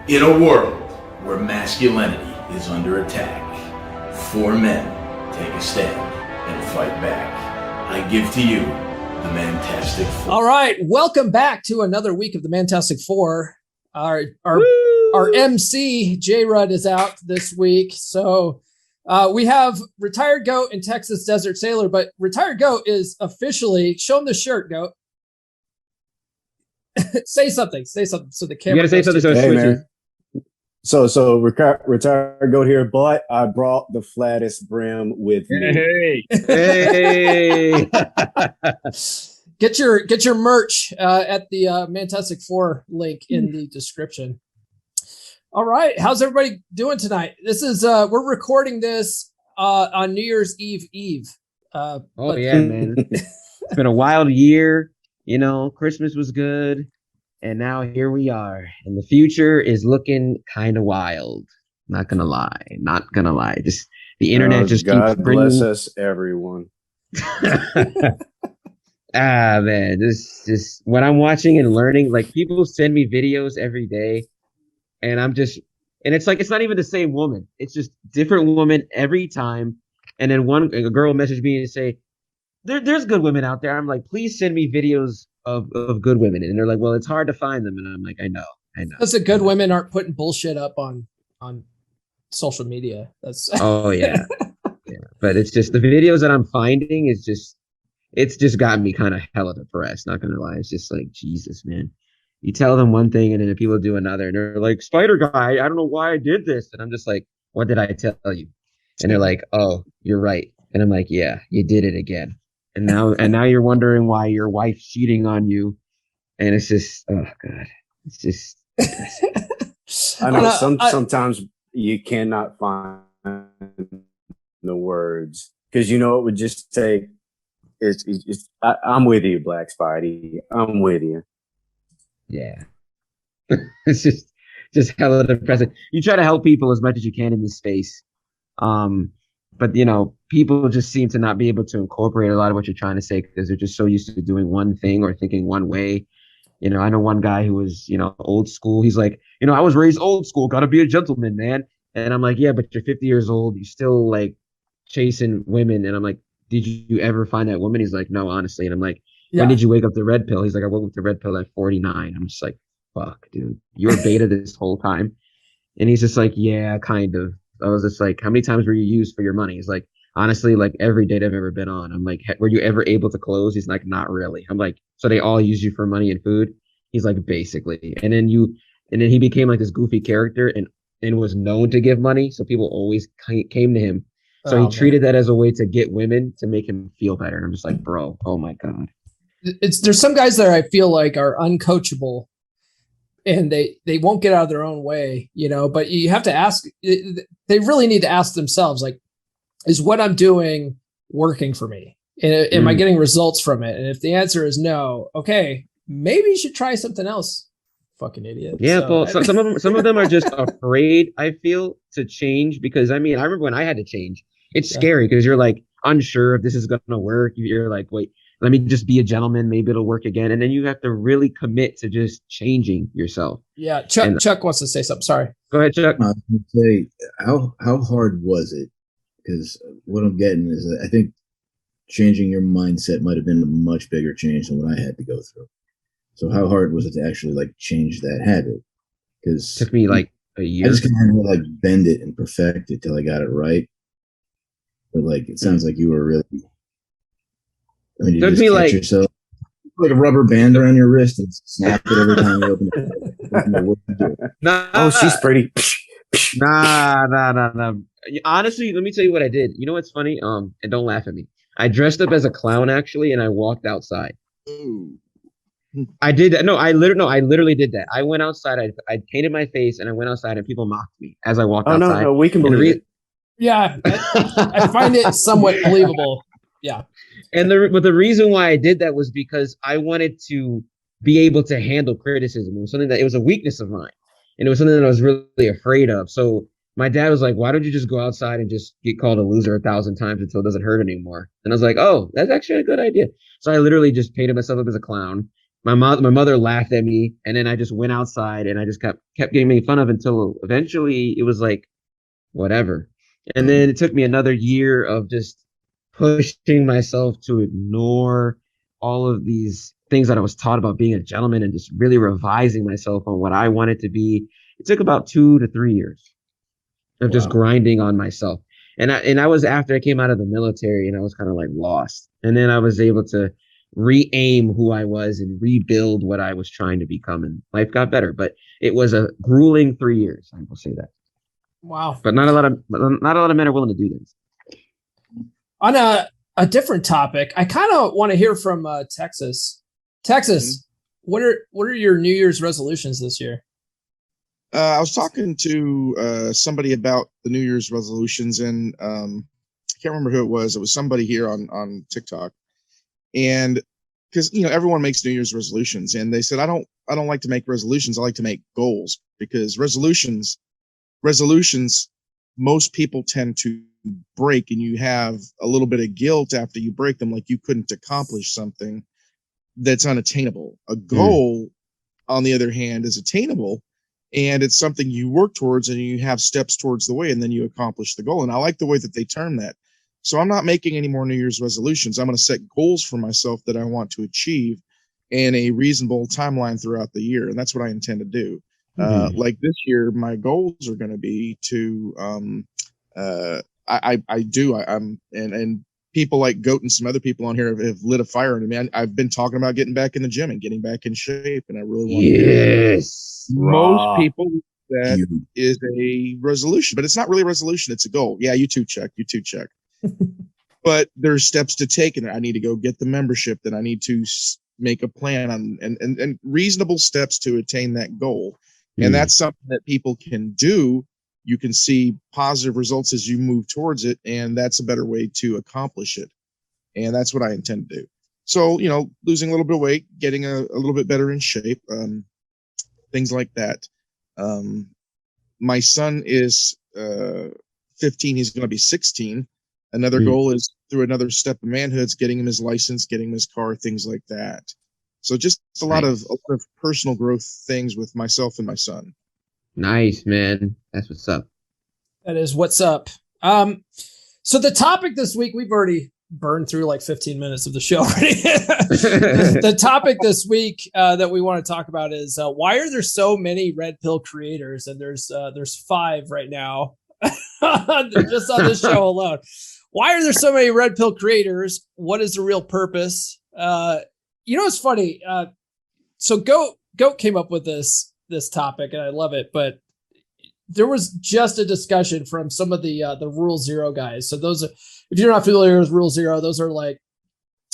In a world where masculinity is under attack, four men take a stand and fight back. I give to you the Mantastic Four. All right, welcome back to another week of the Mantastic Four. Our MC J Rudd is out this week, so we have Retired Goat and Texas Desert Sailor. But Retired Goat is officially, show him the shirt, Goat. say something. So the camera. You gotta say something so it switches. So retired goat here, but I brought the flattest brim with me. Hey. Get your merch at the Mantastic Four link in the description. All right, how's everybody doing tonight? This is we're recording this on New Year's Eve. Man, it's been a wild year. You know, Christmas was good. And now here we are, and the future is looking kind of wild. Not gonna lie. Just the internet just God keeps bringing... bless us, everyone. Man, this when I'm watching and learning, like people send me videos every day, and it's like it's not even the same woman. It's just different woman every time. And then a girl messaged me and say, "There's good women out there." I'm like, "Please send me videos of good women," and they're like, "Well, it's hard to find them," and I'm like, I know. Because the good women aren't putting bullshit up on social media. That's yeah. But it's just the videos that I'm finding it's just gotten me kind of hella depressed. Not gonna lie, it's just like Jesus, man. You tell them one thing and then people do another, and they're like, "Spider guy, I don't know why I did this," and I'm just like, "What did I tell you?" And they're like, "Oh, you're right," and I'm like, "Yeah, you did it again." And now you're wondering why your wife's cheating on you. And it's just, oh God, it's just. I know sometimes you cannot find the words because you know it would just take. I'm with you, Black Spidey. I'm with you. Yeah, it's just hella depressing. You try to help people as much as you can in this space, but you know, people just seem to not be able to incorporate a lot of what you're trying to say because they're just so used to doing one thing or thinking one way. You know, I know one guy who was, you know, old school. He's like, you know, I was raised old school, gotta be a gentleman, man. And I'm like, yeah, but you're 50 years old. You're still like chasing women. And I'm like, did you ever find that woman? He's like, no, honestly. And I'm like, when did you wake up the red pill? He's like, I woke up the red pill at 49. I'm just like, fuck, dude, you were beta this whole time. And he's just like, yeah, kind of. I was just like, how many times were you used for your money? He's like, honestly, like every date I've ever been on. I'm like, were you ever able to close? He's like, not really. I'm like, so they all use you for money and food? He's like, basically. And then he became like this goofy character and was known to give money. So people always came to him. So he treated that as a way to get women to make him feel better. And I'm just like, bro, oh my God. There's some guys that I feel like are uncoachable. And they won't get out of their own way, you know, but you have to ask, they really need to ask themselves, like, is what I'm doing working for me? And am I getting results from it? And if the answer is no, okay, maybe you should try something else. Fucking idiot. Yeah, well, some of them are just afraid, I feel, to change because, I mean, I remember when I had to change. It's scary because you're like unsure if this is going to work. You're like, wait, let me just be a gentleman. Maybe it'll work again. And then you have to really commit to just changing yourself. Yeah. Chuck wants to say something. Sorry. Go ahead, Chuck. I was going to say, how hard was it? Because what I'm getting is I think changing your mindset might have been a much bigger change than what I had to go through. So how hard was it to actually like change that habit? Because it took me like a year. I just kind of like bend it and perfect it till I got it right. But like, it sounds like you were really. I mean, you just catch yourself like a rubber band around your wrist and snap it every time you open it. Oh, she's pretty. Nah. Honestly, let me tell you what I did. You know what's funny? And don't laugh at me. I dressed up as a clown actually, and I walked outside. Ooh. I did that. I literally did that. I went outside. I painted my face, and I went outside, and people mocked me as I walked outside. No, we can believe it. Yeah, I find it somewhat believable. Yeah. But the reason why I did that was because I wanted to be able to handle criticism. It was something that it was a weakness of mine, and it was something that I was really afraid of. So my dad was like, "Why don't you just go outside and just get called a loser 1,000 times until it doesn't hurt anymore?" And I was like, "Oh, that's actually a good idea." So I literally just painted myself up as a clown, my mother laughed at me, and then I just went outside and I just kept getting made fun of until eventually it was like whatever. And then it took me another year of just pushing myself to ignore all of these things that I was taught about being a gentleman and just really revising myself on what I wanted to be. It took about 2 to 3 years of just grinding on myself. And I was after I came out of the military and I was kind of like lost. And then I was able to re-aim who I was and rebuild what I was trying to become. And life got better, but it was a grueling 3 years. I will say that. Wow. But not a lot of men are willing to do this. On a different topic, I kind of want to hear from Texas. Texas, what are your New Year's resolutions this year? I was talking to somebody about the New Year's resolutions, and I can't remember who it was. It was somebody here on TikTok, and because everyone makes New Year's resolutions, and they said I don't like to make resolutions. I like to make goals, because resolutions most people tend to break, and you have a little bit of guilt after you break them, like you couldn't accomplish something that's unattainable. A goal, on the other hand, is attainable. And it's something you work towards, and you have steps towards the way, and then you accomplish the goal. And I like the way that they term that. So I'm not making any more New Year's resolutions. I'm going to set goals for myself that I want to achieve in a reasonable timeline throughout the year. And that's what I intend to do. Like this year, my goals are going to be to, and people like Goat and some other people on here have lit a fire into me. I've been talking about getting back in the gym and getting back in shape, and I really want to do it. Most people, that is a resolution, but it's not really a resolution. It's a goal. Yeah, you too, check. But there's steps to take, and I need to go get the membership. Then I need to make a plan on and reasonable steps to attain that goal. And that's something that people can do. You can see positive results as you move towards it, and that's a better way to accomplish it. And that's what I intend to do. So, losing a little bit of weight, getting a little bit better in shape, things like that. My son is 15. He's going to be 16. Another goal is, through another step of manhood, getting him his license, getting him his car, things like that. So just a lot of personal growth things with myself and my son. Nice, man. That's what's up. That is what's up. So the topic this week, we've already burned through like 15 minutes of the show already. The topic this week that we want to talk about is why are there so many red pill creators? And there's 5 right now just on this show alone. Why are there so many red pill creators? What is the real purpose? It's funny. So Goat came up with this topic, and I love it, but there was just a discussion from some of the Rule Zero guys. So those, if you're not familiar with Rule Zero, those are like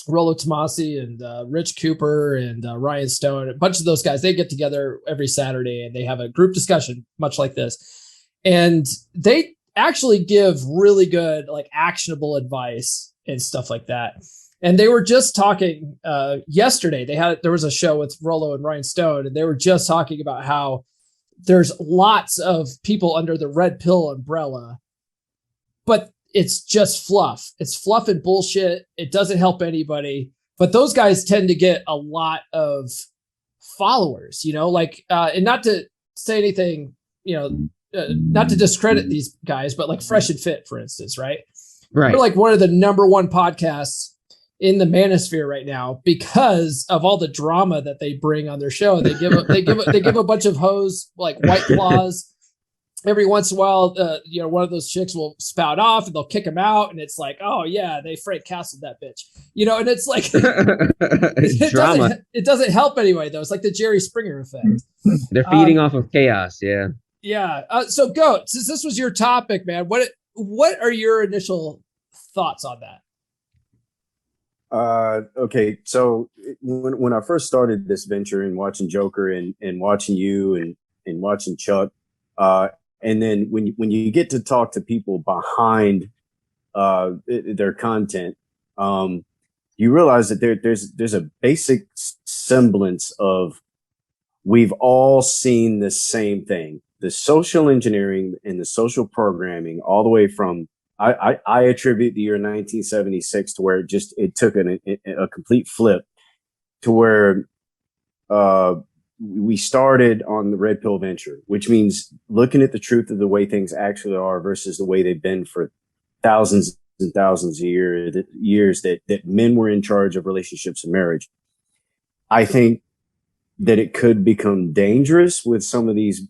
Rollo Tomasi and Rich Cooper and Ryan Stone. A bunch of those guys, they get together every Saturday and they have a group discussion, much like this. And they actually give really good, like, actionable advice and stuff like that. And they were just talking yesterday. There was a show with Rollo and Ryan Stone, and they were just talking about how there's lots of people under the red pill umbrella, but it's just fluff. It's fluff and bullshit. It doesn't help anybody. But those guys tend to get a lot of followers, and not to say anything, not to discredit these guys, but like Fresh and Fit, for instance, right? Right. They're like one of the number one podcasts in the manosphere right now because of all the drama that they bring on their show. They give a bunch of hoes like White Claws. Every once in a while, one of those chicks will spout off and they'll kick them out. And it's like, oh yeah, they Frank Castled that bitch, and it's like, it doesn't help anyway though. It's like the Jerry Springer effect. They're feeding off of chaos. Yeah. Yeah. So Goat, since this was your topic, man, what are your initial thoughts on that? Okay, so when I first started this venture and watching Joker and watching you and watching Chuck, and then when you get to talk to people behind their content, you realize that there's a basic semblance of, we've all seen the same thing, the social engineering and the social programming, all the way from, I attribute the year 1976 to where it took a complete flip to where we started on the red pill venture, which means looking at the truth of the way things actually are versus the way they've been for thousands and thousands of years that men were in charge of relationships and marriage. I think that it could become dangerous with some of these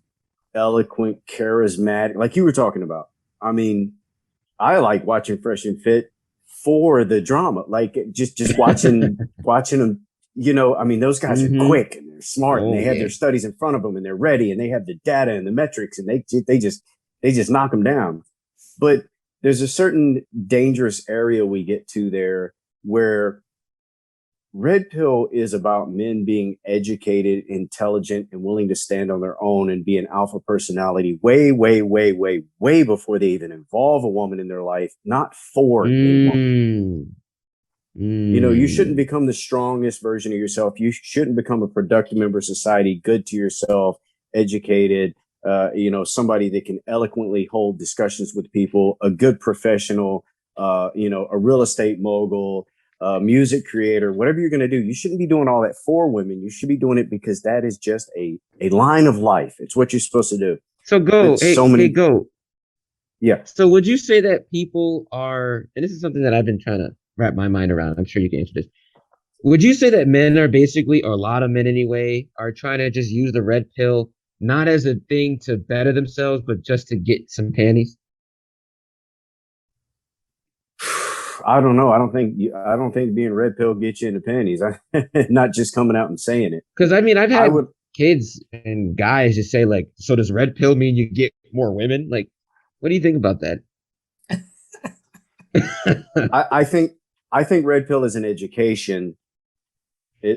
eloquent, charismatic, like you were talking about. I mean, I like watching Fresh and Fit for the drama, like just watching them. You know, I mean, those guys are quick and they're smart and they have their studies in front of them and they're ready and they have the data and the metrics and they just knock them down. But there's a certain dangerous area we get to there where red pill is about men being educated, intelligent, and willing to stand on their own and be an alpha personality way, way, way, way, way before they even involve a woman in their life, not for a woman. You know, you shouldn't become the strongest version of yourself. You shouldn't become a productive member of society, good to yourself, educated, you know, somebody that can eloquently hold discussions with people, a good professional, you know, a real estate mogul, music creator, whatever you're going to do. You shouldn't be doing all that for women. You should be doing it because that is just a line of life. It's what you're supposed to do. So go. Go. Yeah. So would you say that people are, and this is something that I've been trying to wrap my mind around, I'm sure you can answer this. Would you say that men are basically, or a lot of men anyway, are trying to just use the red pill, not as a thing to better themselves, but just to get some panties? I don't know. I don't think being red pill gets you into panties. Not just coming out and saying it. Because I mean, I've had kids and guys just say like, so does red pill mean you get more women? Like, what do you think about that? I think red pill is an education.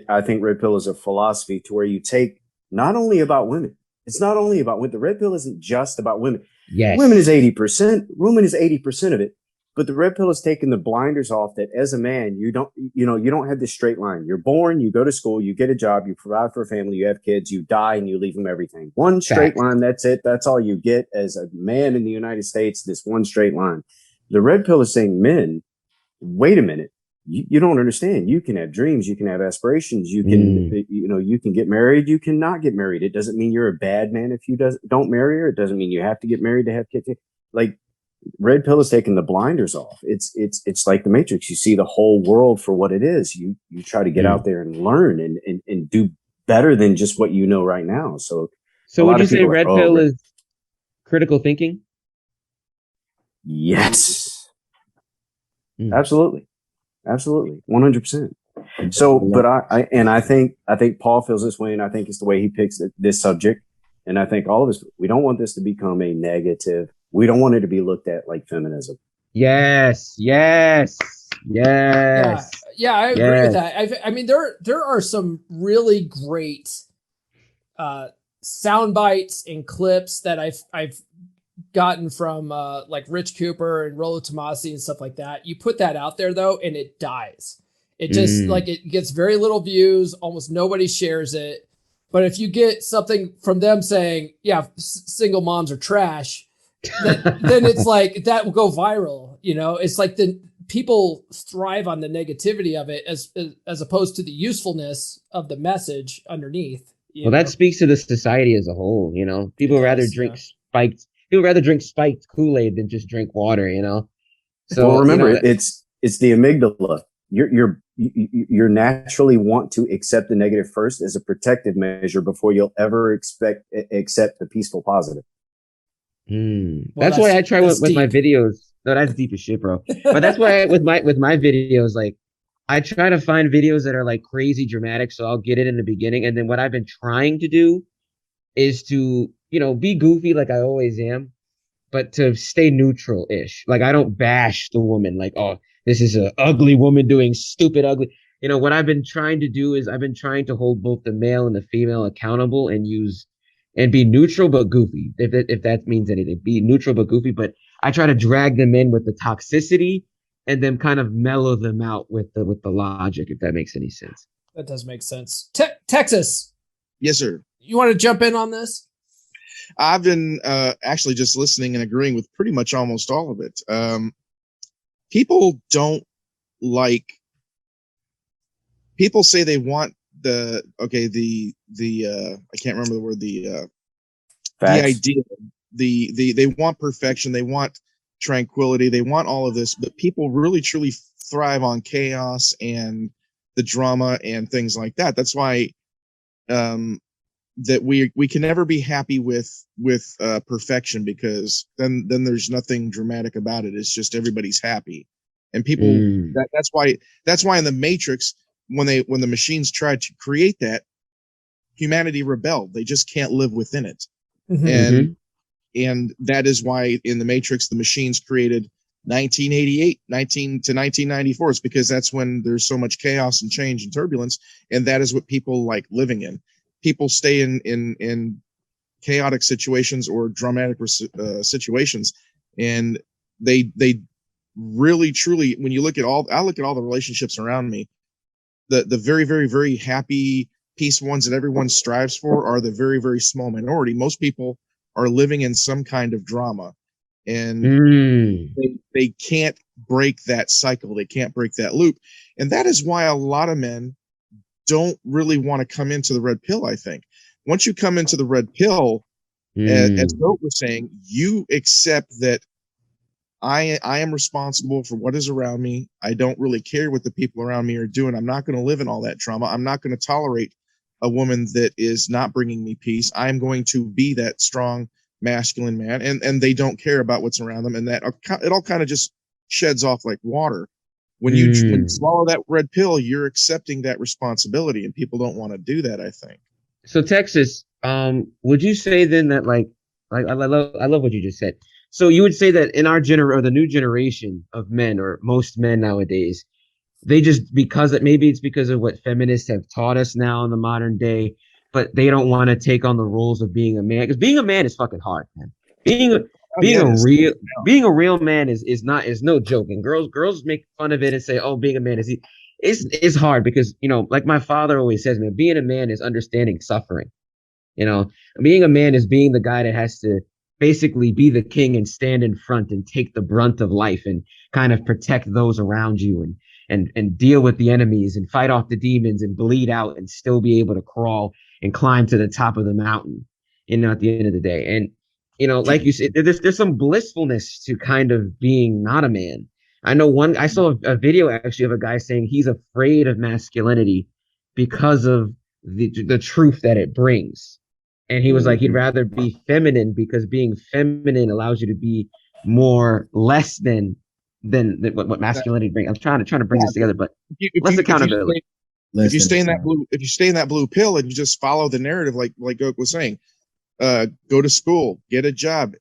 I think red pill is a philosophy to where you take not only about women. It's not only about women. The red pill isn't just about women. Yes. Women is 80%. Women is 80% of it. But the red pill is taking the blinders off that as a man, you don't have this straight line. You're born, you go to school, you get a job, you provide for a family, you have kids, you die, and you leave them everything. One straight line. That's it. That's all you get as a man in the United States, this one straight line. The red pill is saying, men, wait a minute. You don't understand. You can have dreams. You can have aspirations. You can, you can get married. You cannot get married. It doesn't mean you're a bad man if you don't marry her. It doesn't mean you have to get married to have kids. Like, red pill is taking the blinders off. It's like the Matrix. You see the whole world for what it is. You try to get out there and learn and do better than just what you know right now. So would you say red pill is critical thinking? Yes. Absolutely. 100%. So, but I think Paul feels this way, and I think it's the way he picks this subject. And I think all of us, we don't want this to become a negative. We don't want it to be looked at like feminism. Yes. Yeah, I agree with that. I mean, there are some really great sound bites and clips that I've gotten from like Rich Cooper and Rollo Tomasi and stuff like that. You put that out there though, and it dies. It just like it gets very little views. Almost nobody shares it. But if you get something from them saying, "Yeah, single moms are trash," then it's like that will go viral. You know, it's like the people thrive on the negativity of it as opposed to the usefulness of the message underneath. Well, that speaks to the society as a whole. You know, people rather drink spiked Kool-Aid than just drink water. You know. So well, remember, it's the amygdala. You're naturally want to accept the negative first as a protective measure before you'll ever accept the peaceful positive. Well, that's why I try with my videos. No, that's deep as shit, bro. But that's why with my videos, like I try to find videos that are like crazy dramatic. So I'll get it in the beginning. And then what I've been trying to do is to, be goofy like I always am, but to stay neutral-ish. Like I don't bash the woman like, oh, this is an ugly woman doing stupid ugly. What I've been trying to do is I've been trying to hold both the male and the female accountable and be neutral but goofy. If that means anything, be neutral but goofy. But I try to drag them in with the toxicity and then kind of mellow them out with the logic, if that makes any sense. That does make sense. Texas. Yes, sir. You want to jump in on this? I've been actually just listening and agreeing with pretty much almost all of it. People say they want the I can't remember the word, the idea, they want perfection, they want tranquility, they want all of this, but people really truly thrive on chaos and the drama and things like that. That's why that we can never be happy with perfection, because then there's nothing dramatic about it. It's just everybody's happy, and people that's why in the Matrix, when the machines tried to create that, humanity rebelled. They just can't live within it. And that is why in the Matrix the machines created 1988 to 1994. It's because that's when there's so much chaos and change and turbulence, and that is what people like living in. People stay in chaotic situations or dramatic situations, and they really truly, when you look at I look at all the relationships around me, the very, very, very happy, peaceful ones that everyone strives for are the very, very small minority. Most people are living in some kind of drama, and they can't break that cycle. They can't break that loop. And that is why a lot of men don't really want to come into the red pill. I think once you come into the red pill, as Goat was saying, you accept that I am responsible for what is around me. I don't really care what the people around me are doing. I'm not going to live in all that trauma. I'm not going to tolerate a woman that is not bringing me peace. I'm going to be that strong masculine man, and they don't care about what's around them, and that it all kind of just sheds off like water. When you swallow that red pill, you're accepting that responsibility, and people don't want to do that, I think. So Texas, would you say then that like I love what you just said. So you would say that in our or the new generation of men, or most men nowadays, they just, maybe it's because of what feminists have taught us now in the modern day, but they don't want to take on the roles of being a man, because being a man is fucking hard, man. Being a real man is no joke. And girls make fun of it and say, oh, being a man is hard, because, you know, like my father always says, man, being a man is understanding suffering. You know, being a man is being the guy that has to basically be the king and stand in front and take the brunt of life and kind of protect those around you and deal with the enemies and fight off the demons and bleed out and still be able to crawl and climb to the top of the mountain, you know, at the end of the day. And, you know, like you said, there's some blissfulness to kind of being not a man. I saw a video actually of a guy saying he's afraid of masculinity because of the truth that it brings. And he was like, he'd rather be feminine, because being feminine allows you to be less than what masculinity brings. I'm trying to bring this together, but less accountability. If you stay in that blue pill and you just follow the narrative, like Goku was saying, go to school, get a job,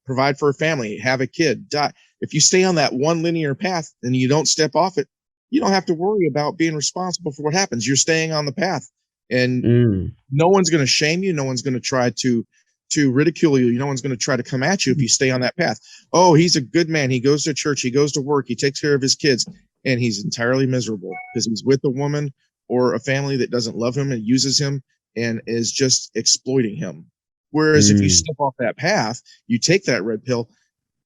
provide for a family, have a kid, die. If you stay on that one linear path and you don't step off it, you don't have to worry about being responsible for what happens. You're staying on the path, and no one's going to shame you. No one's going to try to ridicule you. No one's going to try to come at you if you stay on that path. Oh, he's a good man. He goes to church. He goes to work. He takes care of his kids, and he's entirely miserable because he's with a woman or a family that doesn't love him and uses him and is just exploiting him. Whereas if you step off that path, you take that red pill,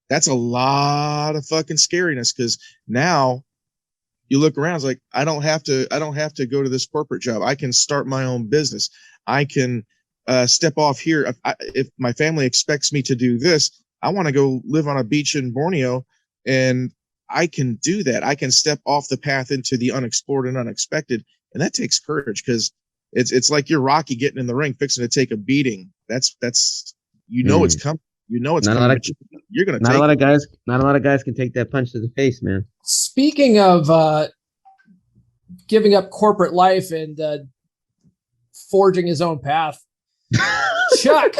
that's a lot of fucking scariness, because now you look around, it's like, I don't have to go to this corporate job. I can start my own business. I can step off here. If my family expects me to do this, I want to go live on a beach in Borneo, and I can do that. I can step off the path into the unexplored and unexpected. And that takes courage, because it's like you're Rocky getting in the ring, fixing to take a beating. That's it's coming. You know it's coming. You're gonna. Not a lot of guys can take that punch to the face, man. Speaking of giving up corporate life and forging his own path, Chuck,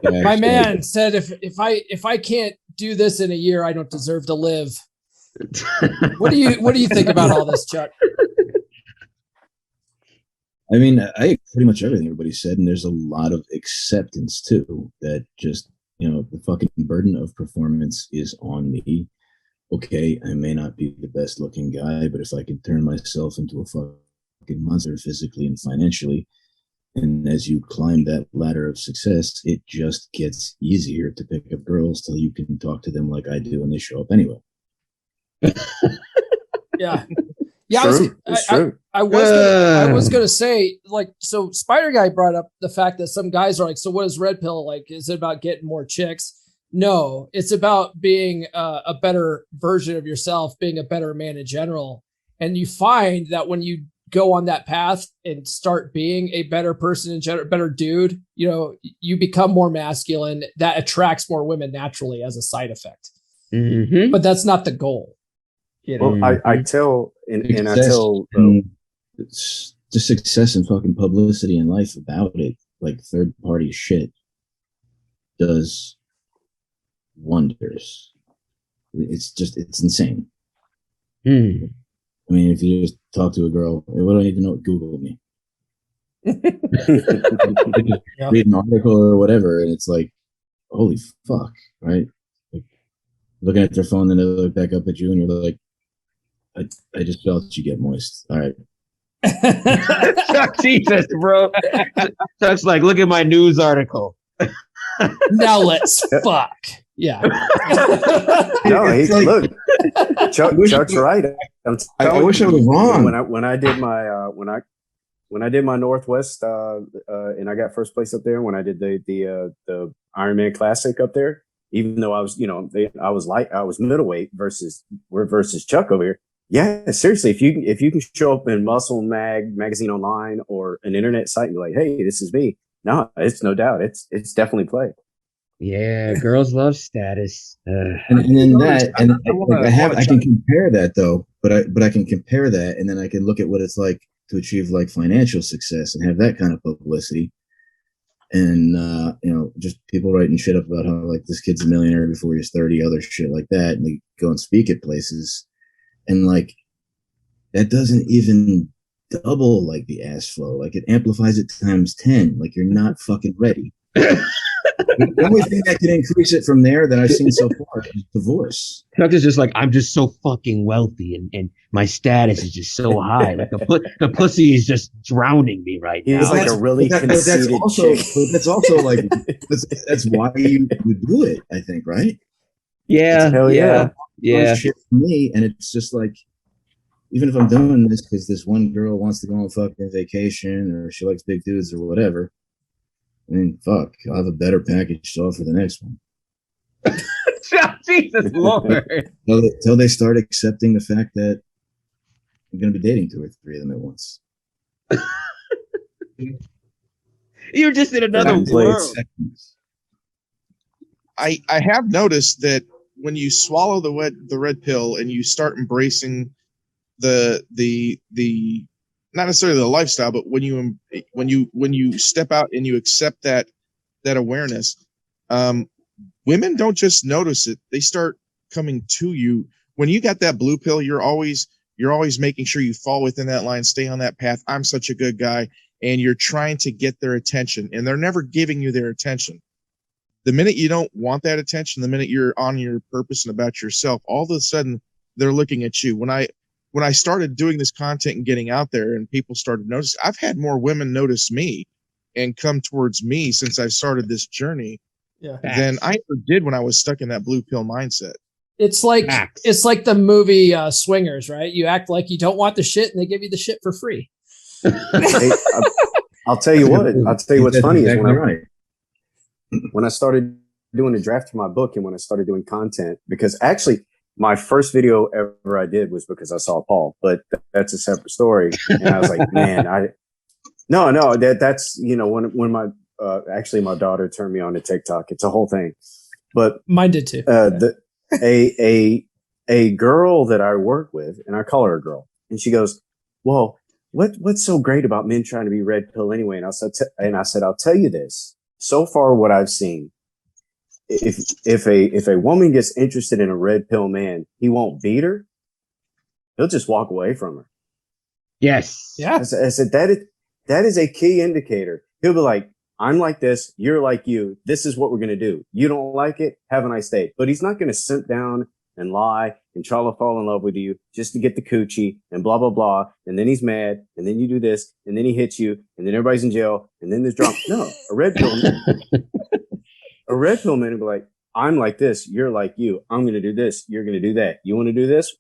my man said, if I can't do this in a year, I don't deserve to live. What do you think about all this, Chuck? I mean, I pretty much everything everybody said, and there's a lot of acceptance too. That just, you know, the fucking burden of performance is on me. Okay, I may not be the best looking guy, but if I can turn myself into a fucking monster physically and financially, and as you climb that ladder of success, it just gets easier to pick up girls till you can talk to them like I do, and they show up anyway. Yeah. Yeah, I was gonna say, like, so Spider Guy brought up the fact that some guys are like, so what is red pill like? Is it about getting more chicks? No, it's about being a better version of yourself, being a better man in general. And you find that when you go on that path and start being a better person in general, better dude, you know, you become more masculine. That attracts more women naturally as a side effect. Mm-hmm. But that's not the goal. You know? Well, I tell it's just success and fucking publicity in life about it, like third party shit, does wonders. It's insane. I mean, if you just talk to a girl, what do I need to know? Google me. Read an article or whatever, and it's like, holy fuck, right? Like, looking at their phone, then they look back up at you, and you're like, I just felt you get moist. All right. Jesus, bro. Chuck's like, look at my news article. Now let's fuck. Yeah. No, look. Chuck's right. I wish I was wrong. When I did my Northwest, and I got first place up there. When I did the Ironman Classic up there, even though I was, I was middleweight versus Chuck over here. Yeah, seriously, if you can show up in Muscle magazine online or an internet site and be like, hey, this is me. No, it's no doubt. It's definitely play. Yeah, girls love status. And then that, and I can compare that though, but I can compare that, and then I can look at what it's like to achieve like financial success and have that kind of publicity, and just people writing shit up about how like this kid's a millionaire before he's 30, other shit like that, and they go and speak at places, and like that doesn't even double like the ass flow, like it amplifies it times 10. Like you're not fucking ready. The only thing that can increase it from there that I've seen so far is divorce. Chuck is just like, I'm just so fucking wealthy and my status is just so high. Like the pussy is just drowning me right now. He's like a really conceited chick. That's also like, that's why you do it, I think, right? Yeah. Hell yeah. Yeah. Shit for me, and it's just like, even if I'm doing this because this one girl wants to go on fucking vacation or she likes big dudes or whatever, I mean, fuck, I'll have a better package to offer the next one. Jesus Lord. Until they start accepting the fact that I'm going to be dating 2 or 3 of them at once. You're just in another world. I have noticed that when you swallow the red pill and you start embracing the not necessarily the lifestyle, but when you step out and you accept that awareness, women don't just notice it; they start coming to you. When you got that blue pill, you're always making sure you fall within that line, stay on that path. I'm such a good guy, and you're trying to get their attention, and they're never giving you their attention. The minute you don't want that attention, the minute you're on your purpose and about yourself, all of a sudden they're looking at you. When I started doing this content and getting out there and people started noticing, I've had more women notice me and come towards me since I've started this journey than I ever did when I was stuck in that blue pill mindset. It's like the movie Swingers, right? You act like you don't want the shit and they give you the shit for free. Hey, I'll tell you what. I'll tell you what's funny is when I started doing the draft for my book and when I started doing content, because actually my first video ever I did was because I saw Paul, but that's a separate story. And I was like, man, that's when my actually my daughter turned me on to TikTok. It's a whole thing, but mine did too. A girl that I work with, and I call her a girl, and she goes, well, what's so great about men trying to be red pill anyway? And I said, I'll tell you this. So far, what I've seen, if a woman gets interested in a red pill man, he won't beat her. He'll just walk away from her. Yes. Yeah. I said that is a key indicator. He'll be like, I'm like this, you're like you. This is what we're going to do. You don't like it? Have a nice day. But he's not going to sit down and lie and try to fall in love with you just to get the coochie and blah, blah, blah. And then he's mad. And then you do this. And then he hits you. And then everybody's in jail. And then there's drama. No, a red pill man will be like, I'm like this. You're like you. I'm going to do this. You're going to do that. You want to do this?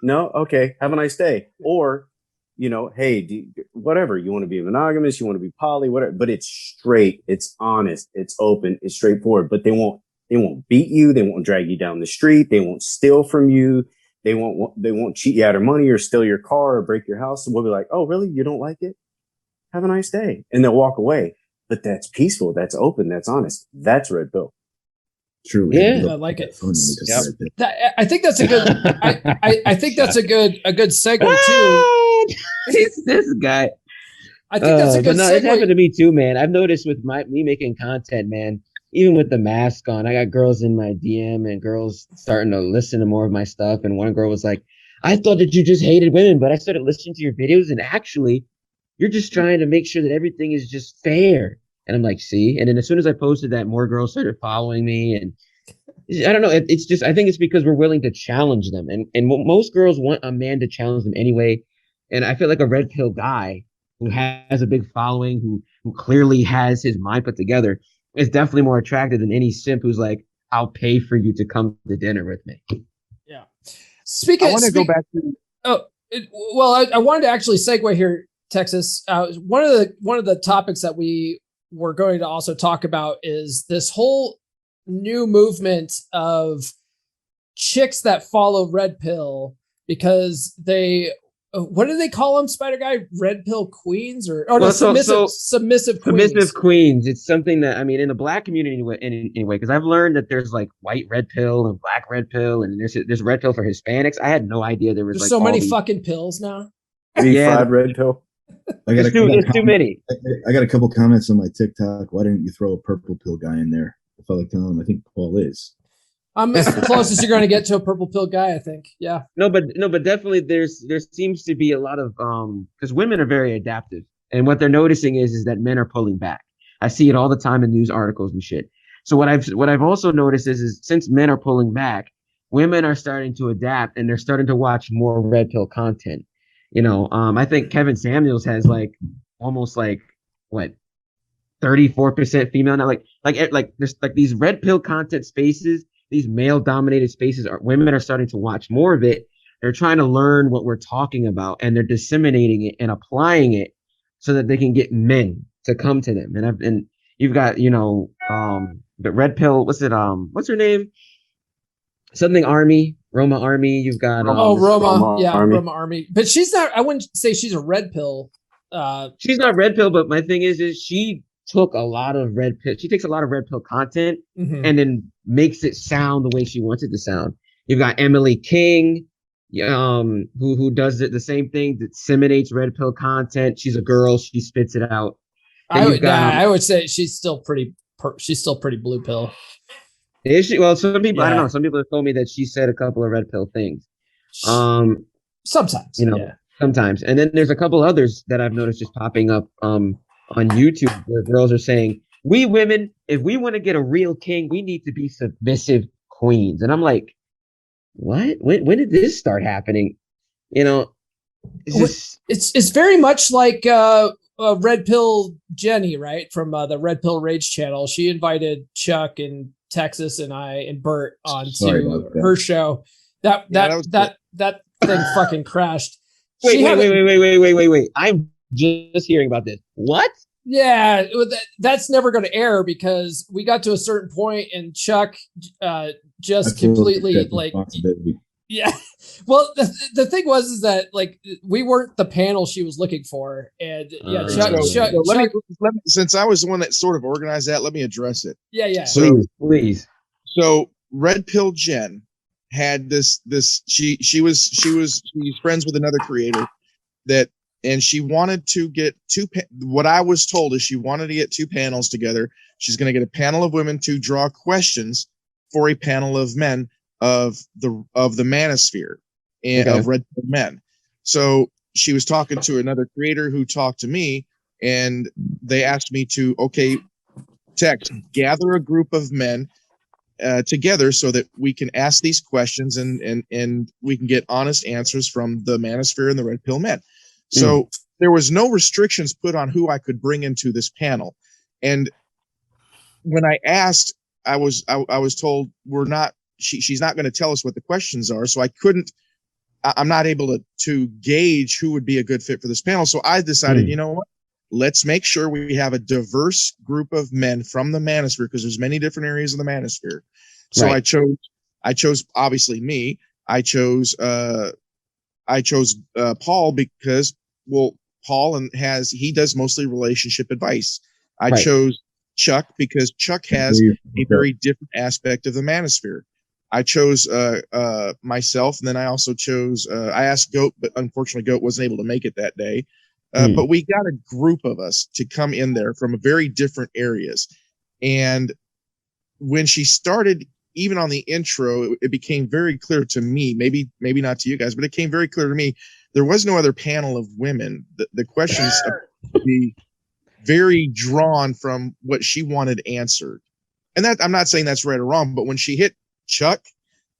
No, okay, have a nice day. Or, hey, whatever, you want to be monogamous, you want to be poly, whatever, but it's straight, it's honest, it's open, it's straightforward. But they won't beat you, they won't drag you down the street, they won't steal from you, they won't cheat you out of money or steal your car or break your house. We'll be like, oh, really? You don't like it? Have a nice day. And they'll walk away. But that's peaceful, that's open, that's honest. That's red pill. True. Yeah, I like it. I think that's a good. I think that's a good segue too. It's this guy. I think that's a good. It happened to me too, man. I've noticed with me making content, man. Even with the mask on, I got girls in my DM and girls starting to listen to more of my stuff. And one girl was like, "I thought that you just hated women, but I started listening to your videos, and actually, you're just trying to make sure that everything is just fair." And I'm like, see? And then as soon as I posted that, more girls started following me. And I don't know. It's just, I think it's because we're willing to challenge them. And most girls want a man to challenge them anyway. And I feel like a red pill guy who has a big following, who clearly has his mind put together, is definitely more attractive than any simp who's like, I'll pay for you to come to dinner with me. Yeah. I want to go back to. I wanted to actually segue here, Texas. One of the topics that we're going to also talk about is this whole new movement of chicks that follow red pill because they, what do they call them, Spider Guy? Red pill queens submissive queens. Submissive queens. It's something that, I mean, in the black community anyway, because I've learned that there's like white red pill and black red pill, and there's red pill for Hispanics. I had no idea there's like so many fucking pills now. Yeah, red pill. There's too many. I got a couple comments on my TikTok. Why didn't you throw a purple pill guy in there? I felt like telling him. I think Paul is. I'm as closest you're going to get to a purple pill guy, I think. Yeah. No, but definitely there seems to be a lot of because women are very adaptive, and what they're noticing is that men are pulling back. I see it all the time in news articles and shit. So what I've also noticed is since men are pulling back, women are starting to adapt, and they're starting to watch more red pill content. I think Kevin Samuels has like almost like what 34% female now. Like there's like these red pill content spaces, these male dominated spaces. Women are starting to watch more of it. They're trying to learn what we're talking about, and they're disseminating it and applying it so that they can get men to come to them. And you've got the red pill. What's her name? Something Army. Roma Army. You've got Roma. Yeah, Army. Roma Army. But she's not. I wouldn't say she's a red pill. She's not red pill, but my thing is she took a lot of red pill. She takes a lot of red pill content and then makes it sound the way she wants it to sound. You've got Emily King, who does the same thing, disseminates red pill content. She's a girl. She spits it out. I would say she's still pretty blue pill. Is she? Well, some people, I don't know. Some people have told me that she said a couple of red pill things. Sometimes, sometimes. And then there's a couple others that I've noticed just popping up on YouTube where girls are saying, we women, if we want to get a real king, we need to be submissive queens. And I'm like, what? When did this start happening? It's very much like Red Pill Jenny, right? From the Red Pill Rage channel. She invited Chuck and Texas and I and Bert onto her show. That thing fucking crashed. Wait. I'm just hearing about this. What? Yeah, that's never going to air because we got to a certain point and Chuck just completely like, yeah. Well, the thing was that like we weren't the panel she was looking for, and Chuck. Since I was the one that sort of organized that, let me address it. Yeah. Please. So Red Pill Jen had this. She's friends with another creator and she wanted to get what I was told is she wanted to get two panels together. She's going to get a panel of women to draw questions for a panel of men of the manosphere and of red pill men. So she was talking to another creator who talked to me, and they asked me to, Tex, gather a group of men together so that we can ask these questions and we can get honest answers from the manosphere and the red pill men. So there was no restrictions put on who I could bring into this panel. And when I asked, I was told she's not going to tell us what the questions are. So I couldn't I'm not able to gauge who would be a good fit for this panel. So I decided, you know what? Let's make sure we have a diverse group of men from the manosphere, because there's many different areas of the manosphere. So I chose obviously me. I chose Paul because, well, Paul he does mostly relationship advice. I chose Chuck because Chuck has a very different aspect of the manosphere. I chose myself, and then I also chose I asked Goat, but unfortunately Goat wasn't able to make it that day. But we got a group of us to come in there from very different areas. And when she started, even on the intro, it became very clear to me, maybe not to you guys, but it became very clear to me, there was no other panel of women. The questions would be very drawn from what she wanted answered. And that, I'm not saying that's right or wrong, but when she hit Chuck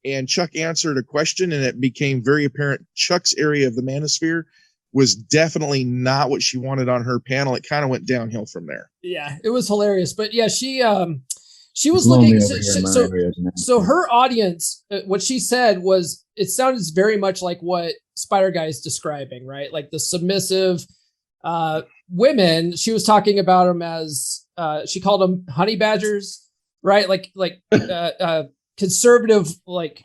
and Chuck answered a question and it became very apparent Chuck's area of the manosphere was definitely not what she wanted on her panel, it kind of went downhill from there. Yeah, it was hilarious. But yeah, she was looking. So her audience, what she said was, it sounded very much like what Spider Guy is describing, right? Like the submissive women. She was talking about them as she called them honey badgers, right? Like conservative, like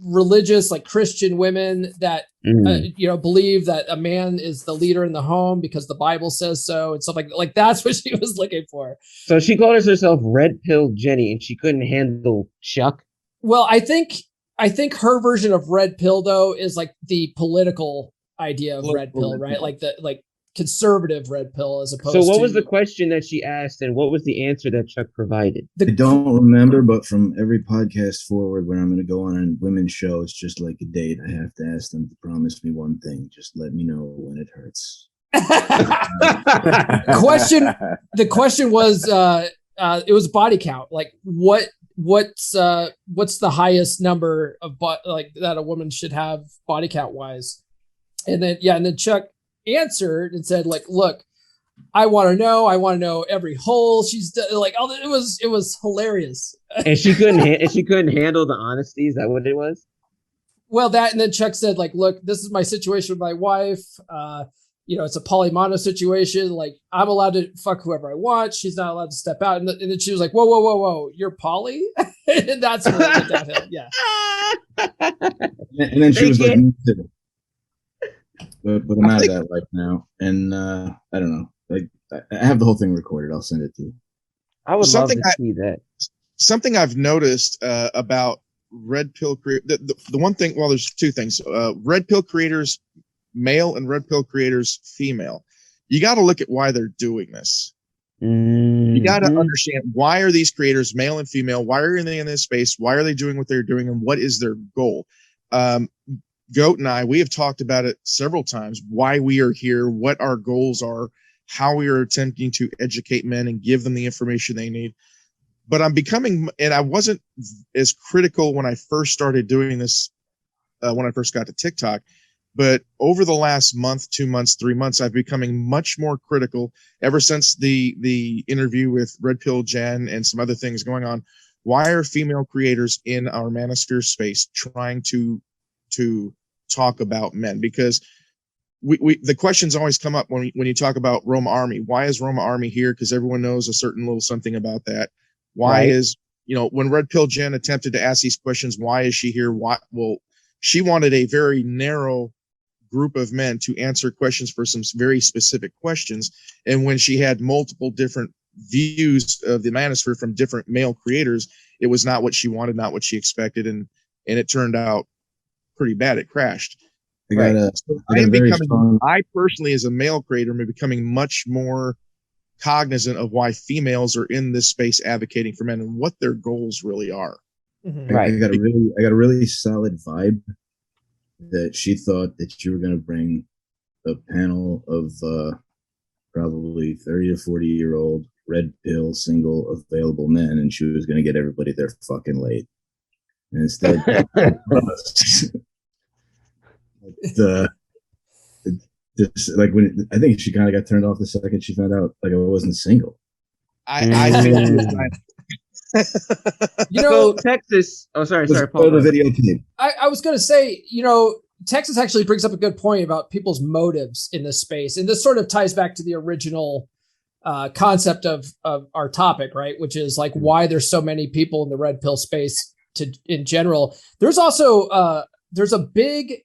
religious, like Christian women that believe that a man is the leader in the home because the Bible says so, and stuff like that's what she was looking for. So she called herself Red Pill Jenny, and she couldn't handle Chuck. Well, I think her version of Red Pill, though, is like the political idea of Red Pill, right? Like the conservative Red Pill, as opposed to. So what was the question that she asked, and what was the answer that Chuck provided? I don't remember, but from every podcast forward, when I'm going to go on a women's show, it's just like a date. I have to ask them to promise me one thing: just let me know when it hurts. The question was, it was body count. Like what's the highest number of that a woman should have body count wise? And then Chuck answered and said, like, look, I want to know every hole she's done. Like, it was hilarious. And she couldn't handle the honesty. Is that what it was? Well, that, and then Chuck said, like, look, this is my situation with my wife. It's a polymono situation. Like, I'm allowed to fuck whoever I want. She's not allowed to step out. And then she was like, whoa, you're poly? And that's when it went downhill. Yeah. And then she was like, but I'm out of that right now. And I don't know. Like, I have the whole thing recorded. I'll send it to you. I would love to see that. Something I've noticed about Red Pill creators, the one thing, well, there's two things. Red Pill creators, male, and Red Pill creators, female. You got to look at why they're doing this. Mm-hmm. You got to understand, why are these creators, male and female, why are they in this space? Why are they doing what they're doing? And what is their goal? Goat and I, we have talked about it several times, why we are here, what our goals are, how we are attempting to educate men and give them the information they need. But I'm becoming, and I wasn't as critical when I first started doing this, when I first got to TikTok, but over the last month, 2 months, 3 months, I've becoming much more critical ever since the interview with Red Pill Jen and some other things going on. Why are female creators in our manosphere space trying to talk about men? Because the questions always come up when you talk about Roma Army. Why is Roma Army here? Because everyone knows a certain little something about that. Why is, when Red Pill Jen attempted to ask these questions, why is she here? Well, she wanted a very narrow group of men to answer questions for some very specific questions. And when she had multiple different views of the manosphere from different male creators, it was not what she wanted, not what she expected. And it turned out pretty bad. It crashed. I personally, as a male creator, am becoming much more cognizant of why females are in this space advocating for men and what their goals really are. Mm-hmm. I got a really solid vibe that she thought that you were going to bring a panel of probably 30 to 40-year-old red pill single available men, and she was going to get everybody there fucking late. And instead, I think she kind of got turned off the second she found out like I wasn't single. I think So Texas. Oh, sorry, Paul. The videotape. I was going to say, Texas actually brings up a good point about people's motives in this space. And this sort of ties back to the original concept of our topic, right? Which is like why there's so many people in the red pill space in general. There's also there's a big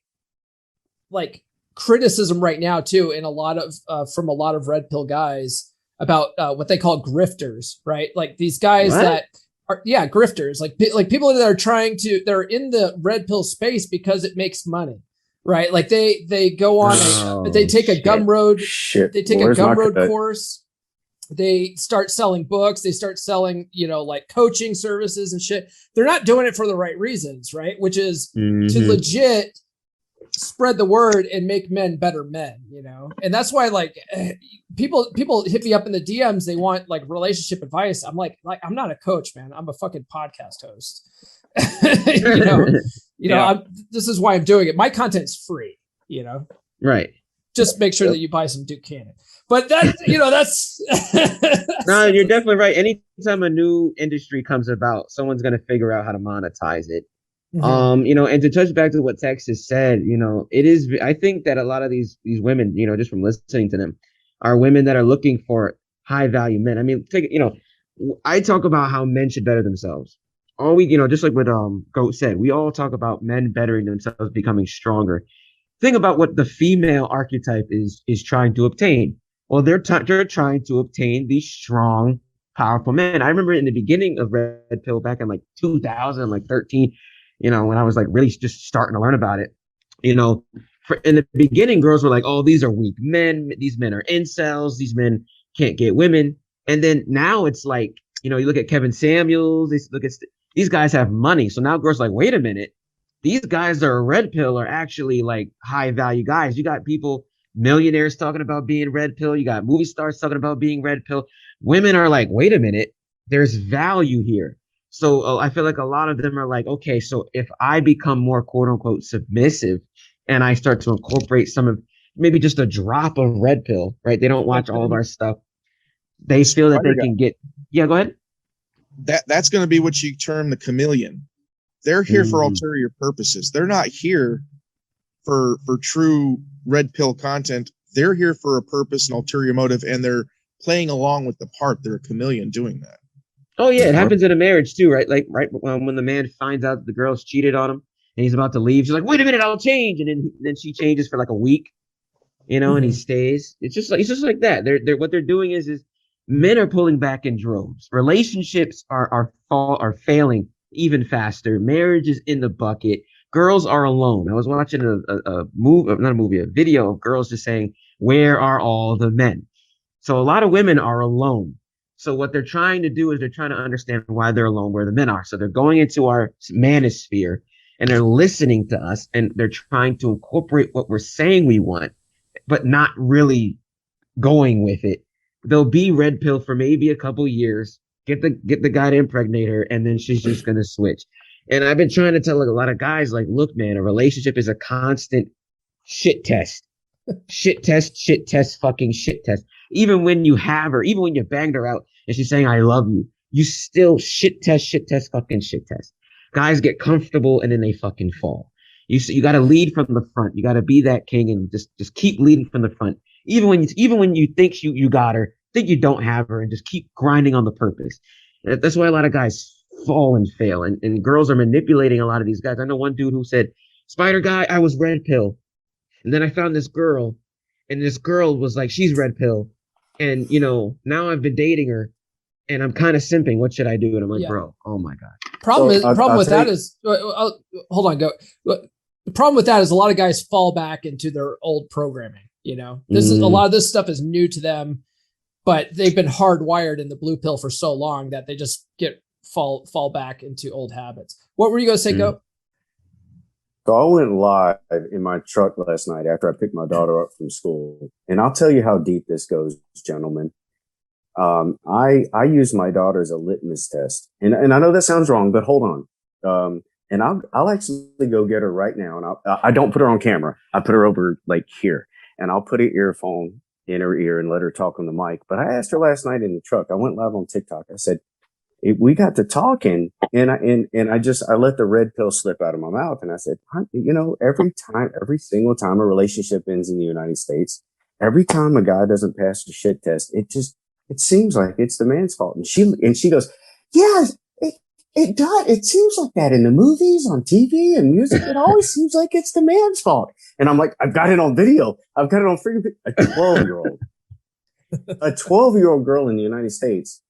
like criticism right now too in a lot of from a lot of red pill guys about what they call grifters, right? Like these guys that are grifters, like people that are they're in the red pill space because it makes money, right? Like they go on they take a Gumroad course. They start selling books. They start selling, like coaching services and shit. They're not doing it for the right reasons, right? Which is to legit spread the word and make men better men, And that's why like people hit me up in the DMs. They want like relationship advice. I'm like I'm not a coach, man. I'm a fucking podcast host. This is why I'm doing it. My content's free, Right. Just make sure that you buy some Duke Cannon. But that's no, you're definitely right. Anytime a new industry comes about, someone's going to figure out how to monetize it. Mm-hmm. And to touch back to what Texas said, it is, I think that a lot of these women, just from listening to them, are women that are looking for high value men. I mean, I talk about how men should better themselves. All we, just like what Goat said, we all talk about men bettering themselves, becoming stronger. Think about what the female archetype is trying to obtain. Well, they're trying to obtain these strong, powerful men. I remember in the beginning of Red Pill back in like 2013, when I was like really just starting to learn about it, in the beginning, girls were like, oh, these are weak men. These men are incels. These men can't get women. And then now it's like, you look at Kevin Samuels, these guys have money. So now girls are like, wait a minute. These guys that are red pill are actually like high value guys. You got people, millionaires talking about being red pill. You got movie stars talking about being red pill. Women are like, wait a minute, there's value here. So I feel like a lot of them are like, okay, so if I become more quote unquote submissive and I start to incorporate some of maybe just a drop of red pill, right? They don't watch all of our stuff. They feel that they can get, go ahead. That's going to be what you term the chameleon. They're here for ulterior purposes. They're not here for true red pill content. They're here for a purpose, an ulterior motive, and they're playing along with the part. They're a chameleon doing that. Oh yeah, it happens in a marriage too, right? Like when the man finds out that the girl's cheated on him and he's about to leave, she's like, "Wait a minute, I'll change," and then she changes for like a week, and he stays. It's just like that. They're what they're doing is men are pulling back in droves. Relationships are failing even faster. Marriage is in the bucket. Girls are alone. I was watching a video of girls just saying, "Where are all the men?" So a lot of women are alone. So what they're trying to do is they're trying to understand why they're alone, where the men are. So they're going into our manosphere and they're listening to us and they're trying to incorporate what we're saying we want, but not really going with it. They'll be red pill for maybe a couple years, get the guy to impregnate her, and then she's just going to switch. And I've been trying to tell like a lot of guys, like, look, man, a relationship is a constant shit test. Shit test, fucking shit test. Even when you have her, even when you banged her out and she's saying, I love you, you still shit test, fucking shit test. Guys get comfortable and then they fucking fall. You got to lead from the front. You got to be that king and just keep leading from the front. Even when you think you got her, think you don't have her, and just keep grinding on the purpose. That's why a lot of guys fall and fail. And girls are manipulating a lot of these guys. I know one dude who said, Spider Guy, I was red pill. And then I found this girl, and this girl was like, she's red pill. And, now I've been dating her, and I'm kind of simping. What should I do? And I'm like, bro, oh my God. Problem with that is, hold on, go. The problem with that is a lot of guys fall back into their old programming. This is a lot of this stuff is new to them, but they've been hardwired in the blue pill for so long that they just fall back into old habits. What were you going to say, Go? So I went live in my truck last night after I picked my daughter up from school. And I'll tell you how deep this goes, gentlemen. I use my daughter as a litmus test. And I know that sounds wrong, but hold on. And I'll actually go get her right now. And I don't put her on camera. I put her over like here, and I'll put an earphone in her ear and let her talk on the mic. But I asked her last night in the truck. I went live on TikTok. I said, we got to talking, and I let the red pill slip out of my mouth, and I said, you know, every single time a relationship ends in the United States, every time a guy doesn't pass the shit test, it seems like it's the man's fault. And she goes, yeah, it does. It seems like that in the movies, on TV, and music. It always seems like it's the man's fault. And I'm like, I've got it on video. I've got it on freaking a 12-year-old. A 12-year-old girl in the United States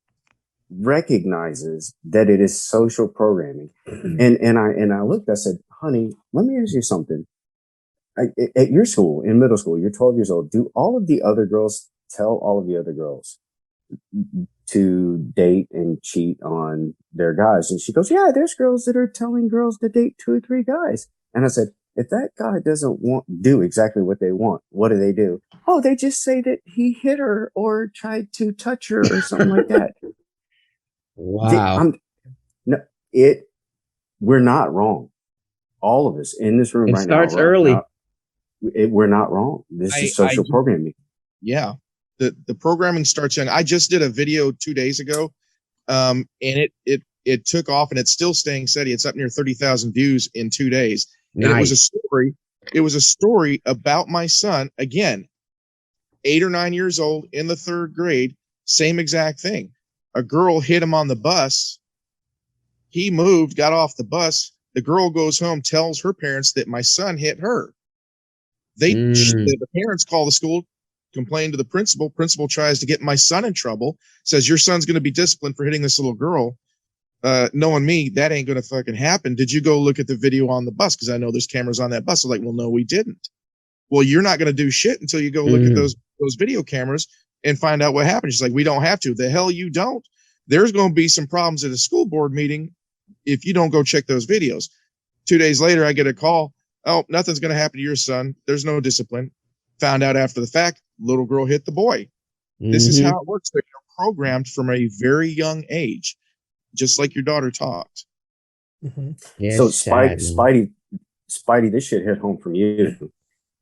recognizes that it is social programming. And I looked, I said, honey, let me ask you something. At your school, in middle school, you're 12 years old. Do all of the other girls tell all of the other girls to date and cheat on their guys? And she goes, yeah, there's girls that are telling girls to date 2 or 3 guys. And I said, if that guy doesn't do exactly what they want, what do they do? Oh, they just say that he hit her or tried to touch her or something like that. Wow. We're not wrong. All of us in this room it right starts now. early. We're not wrong. This is social programming. Yeah. The programming starts young. I just did a video 2 days ago. And it took off, and it's still staying steady. It's up near 30,000 views in 2 days. And Nice. It was a story about my son, again, 8 or 9 years old in the 3rd grade, same exact thing. A girl hit him on the bus. He moved, got off the bus. The girl goes home, tells her parents that my son hit her. The parents call the school, complain to the principal. Principal tries to get my son in trouble, says your son's going to be disciplined for hitting this little girl. Knowing me, that ain't going to fucking happen. Did you go look at the video on the bus? Because I know there's cameras on that bus. I'm like, well, no, we didn't. Well, you're not going to do shit until you go look at those video cameras and find out what happened. She's like, we don't have to. The hell you don't. There's going to be some problems at a school board meeting if you don't go check those videos. 2 days later, I get a call. Oh, nothing's going to happen to your son. There's no discipline. Found out after the fact, little girl hit the boy. This is how it works. They're programmed from a very young age, just like your daughter talked. Yes, So Spidey, this shit hit home from you.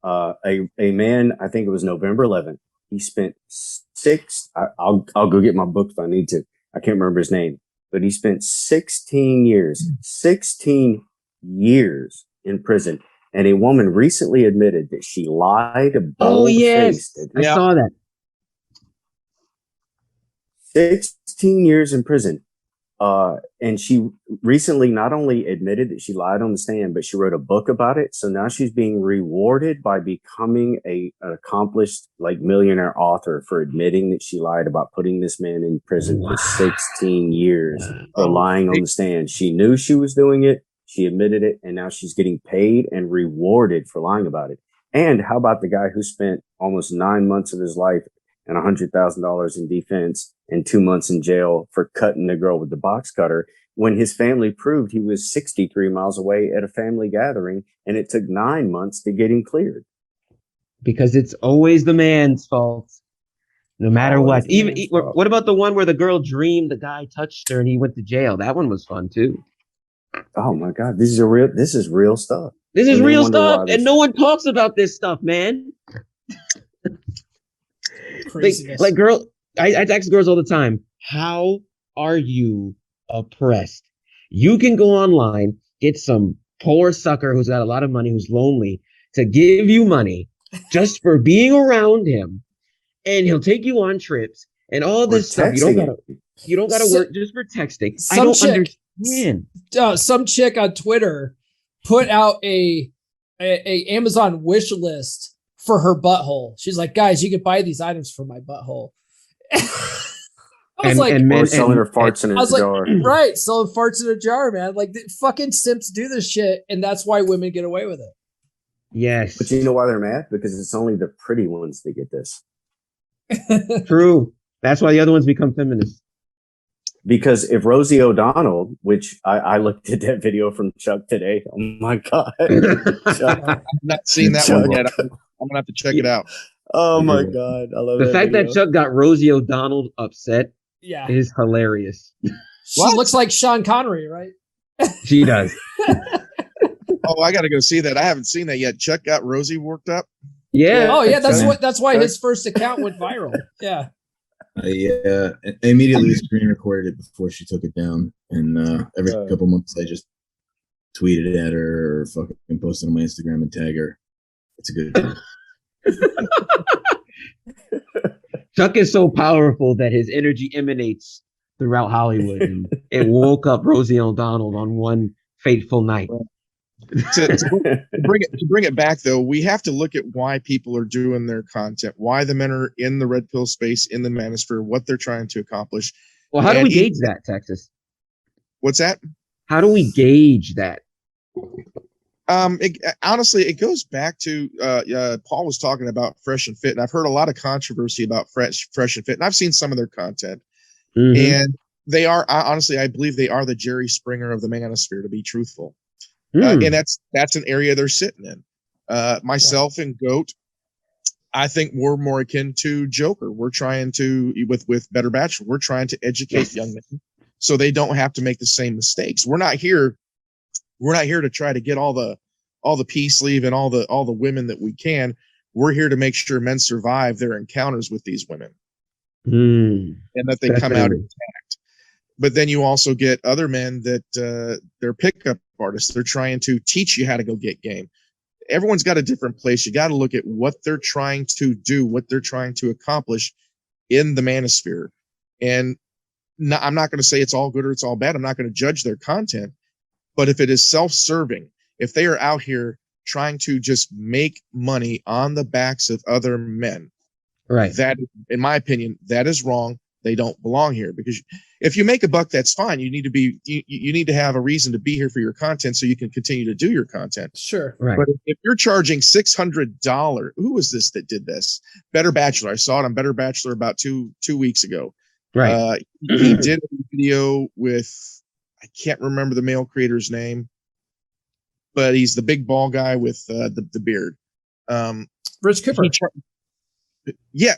A man, I think it was November 11th. He spent I'll go get my book if I need to. I can't remember his name, but he spent 16 years in prison. And a woman recently admitted that she lied about. Oh, yes. I saw that. 16 years in prison. And she recently not only admitted that she lied on the stand, but she wrote a book about it. So now she's being rewarded by becoming an accomplished millionaire author for admitting that she lied about putting this man in prison for 16 years for lying on the stand. She knew she was doing it. She admitted it, and now she's getting paid and rewarded for lying about it. And how about the guy who spent almost 9 months of his life and $100,000 in defense and 2 months in jail for cutting the girl with the box cutter when his family proved he was 63 miles away at a family gathering, and it took 9 months to get him cleared? Because it's always the man's fault, no matter what. What about the one where the girl dreamed the guy touched her and he went to jail? That one was fun too. Oh my God, this is real stuff. This is real stuff, and no one talks about this stuff, man. like girl, I text girls all the time. How are you oppressed? You can go online, get some poor sucker who's got a lot of money, who's lonely, to give you money just for being around him, and he'll take you on trips and all this stuff. You don't gotta work just for texting. I don't understand. Some chick on Twitter put out a Amazon wish list for her butthole. She's like, guys, you can buy these items for my butthole. I was or selling her farts in a jar. Right, selling farts in a jar, man. Like, the fucking simps do this shit, and that's why women get away with it. Yes. But you know why they're mad? Because it's only the pretty ones that get this. True. That's why the other ones become feminists. Because if Rosie O'Donnell, which I looked at that video from Chuck today. Oh my God. Chuck, I've not seen that one yet. I'm going to have to check it out. Oh my God. I love the fact video. that Chuck got Rosie O'Donnell upset is hilarious. She looks like Sean Connery, right? She does. Oh, I got to go see that. I haven't seen that yet. Chuck got Rosie worked up. Yeah. Oh yeah, that's why his first account went viral. Yeah. I immediately screen recorded it before she took it down, and every couple months I just tweeted at her or fucking posted on my Instagram and tag her. It's a good time. Chuck is so powerful that his energy emanates throughout Hollywood, and it woke up Rosie O'Donnell on one fateful night. To bring it back, though, we have to look at why people are doing their content, why the men are in the red pill space, in the manosphere, what they're trying to accomplish. Well, how do we gauge that, Texas? What's that? How do we gauge that? Honestly, it goes back to Paul was talking about Fresh and Fit, and I've heard a lot of controversy about Fresh and Fit, and I've seen some of their content, and they are honestly, I believe they are the Jerry Springer of the manosphere, to be truthful, and that's an area they're sitting in. Myself and Goat, I think we're more akin to Joker. We're trying to with Better Bachelor, we're trying to educate young men so they don't have to make the same mistakes. We're not here to try to get all the peace leave and all the women that we can. We're here to make sure men survive their encounters with these women and that they come out intact. But then you also get other men that they're pickup artists. They're trying to teach you how to go get game. Everyone's got a different place. You got to look at what they're trying to do, what they're trying to accomplish in the manosphere. And I'm not going to say it's all good or it's all bad. I'm not going to judge their content. But if it is self-serving, if they are out here trying to just make money on the backs of other men, right? That, in my opinion, that is wrong. They don't belong here, because if you make a buck, that's fine. You need to be, you need to have a reason to be here for your content so you can continue to do your content. Sure. Right. But if you're charging $600, who was this that did this? Better Bachelor. I saw it on Better Bachelor about two weeks ago. Right. He did a video with, I can't remember the male creator's name, but he's the big ball guy with the beard. Rich Cooper.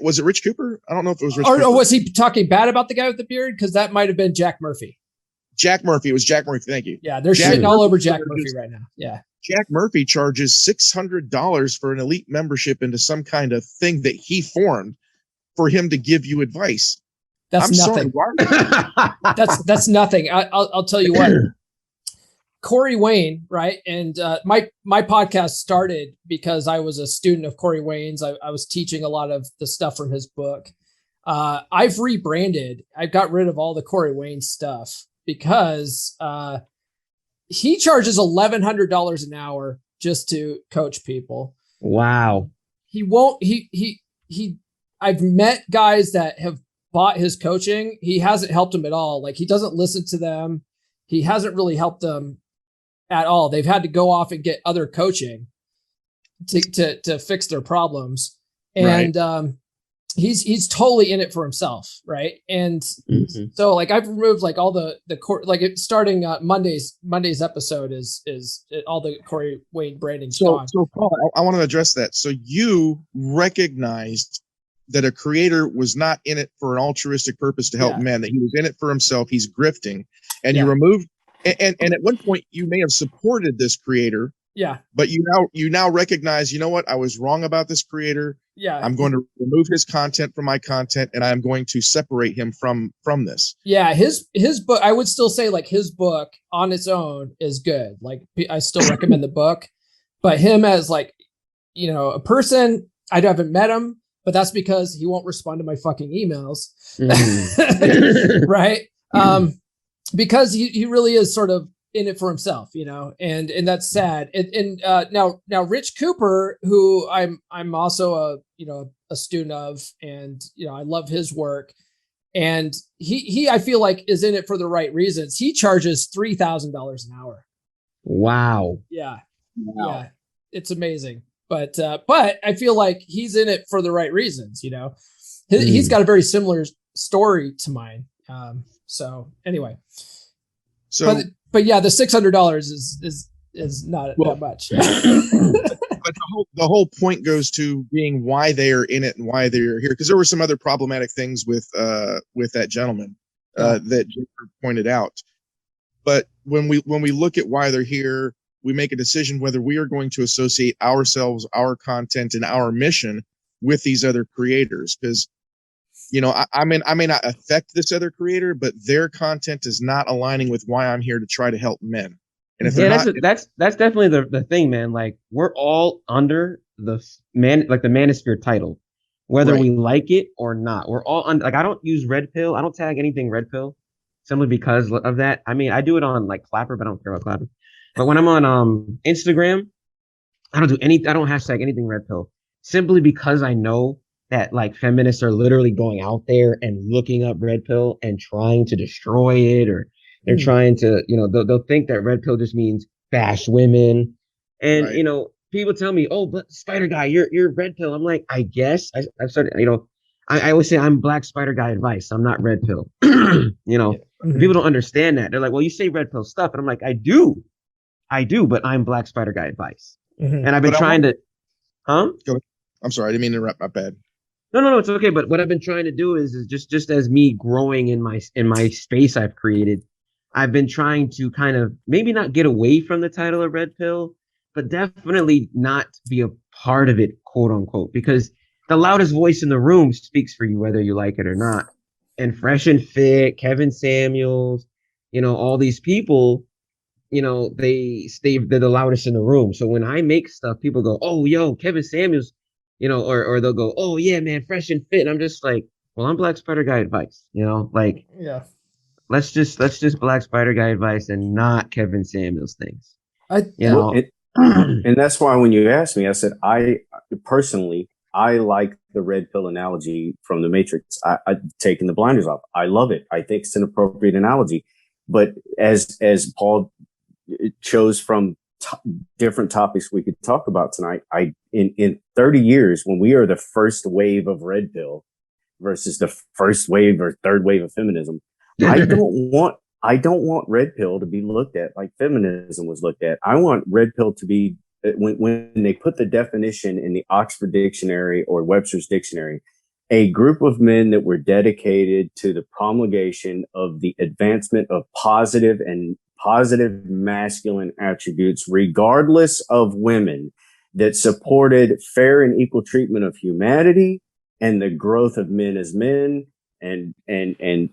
Was it Rich Cooper? I don't know if it was Rich or, Cooper. Or was he talking bad about the guy with the beard? Because that might have been Jack Murphy. Jack Murphy. It was Jack Murphy. Thank you. Yeah, they're shitting all over Jack Murphy right now. Yeah. Jack Murphy charges $600 for an elite membership into some kind of thing that he formed for him to give you advice. That's nothing. That's nothing. I'll tell you what. Corey Wayne, right? And my podcast started because I was a student of Corey Wayne's. I was teaching a lot of the stuff from his book. I've rebranded. I got rid of all the Corey Wayne stuff because he charges $1,100 an hour just to coach people. Wow. He won't. I've met guys that have bought his coaching. He hasn't helped them at all. Like, he doesn't listen to them. He hasn't really helped them at all. They've had to go off and get other coaching to fix their problems. And right. He's totally in it for himself. Right. And so, like, I've removed like all the like it starting Monday's episode is all the Corey Wayne branding. So Paul, I want to address that. So you recognized that a creator was not in it for an altruistic purpose to help men, that he was in it for himself. He's grifting, and you removed, and at one point you may have supported this creator. Yeah. But you now recognize, you know what? I was wrong about this creator. Yeah. I'm going to remove his content from my content, and I'm going to separate him from this. Yeah. His book, I would still say, like, his book on its own is good. Like, I still recommend the book, but him as, like, you know, a person, I haven't met him, but that's because he won't respond to my fucking emails. Right. Because he really is sort of in it for himself, you know, and that's sad. And now Rich Cooper, who I'm also a student of, and, you know, I love his work, and he I feel like is in it for the right reasons. He charges $3,000 an hour. Wow. Yeah. Yeah. It's amazing. But I feel like he's in it for the right reasons, you know. He's got a very similar story to mine. So anyway. But yeah, the $600 is not that much. But the whole point goes to being why they are in it and why they're here. Because there were some other problematic things with that gentleman that Jennifer pointed out. But when we look at why they're here, we make a decision whether we are going to associate ourselves, our content, and our mission with these other creators. Because you know, I mean, I may not affect this other creator, but their content is not aligning with why I'm here to try to help men. And if they're not, that's definitely the thing, man. Like we're all under the manosphere title, whether we like it or not. We're all like I don't use Red Pill. I don't tag anything Red Pill, simply because of that. I mean, I do it on like Clapper, but I don't care about Clapper. But when I'm on Instagram, I don't hashtag anything Red Pill, simply because I know that like feminists are literally going out there and looking up Red Pill and trying to destroy it, or they're trying to, you know, they'll think that Red Pill just means bash women. And, you know, people tell me, oh, but Spider Guy, you're Red Pill. I'm like, I guess I've started, you know, I always say I'm Black Spider Guy advice. I'm not Red Pill. You know, people don't understand that. They're like, well, you say Red Pill stuff. And I'm like, I do, but I'm Black Spider Guy advice. And I've been trying to, I'm sorry, I didn't mean to interrupt. My bad. No, it's okay. But what I've been trying to do is just as me growing in my space I've created, I've been trying to kind of maybe not get away from the title of Red Pill, but definitely not be a part of it, quote unquote, because the loudest voice in the room speaks for you, whether you like it or not. And Fresh and Fit, Kevin Samuels, you know, all these people, you know, they're the loudest in the room. So when I make stuff, people go, oh, yo, Kevin Samuels, you know, or they'll go, oh yeah, man, Fresh and Fit. And I'm just like, well, I'm Black Spider Guy advice, you know, like, let's just Black Spider Guy advice and not Kevin Samuels things. And that's why when you asked me, I said, I personally like the Red Pill analogy from The Matrix. I've taken the blinders off. I love it. I think it's an appropriate analogy. But as Paul chose from different topics we could talk about tonight, in 30 years, when we are the first wave of Red Pill versus the first wave or third wave of feminism, I don't want Red Pill to be looked at like feminism was looked at. I want Red Pill to be, when they put the definition in the Oxford Dictionary or Webster's Dictionary, a group of men that were dedicated to the promulgation of the advancement of positive masculine attributes, regardless of women, that supported fair and equal treatment of humanity and the growth of men as men, and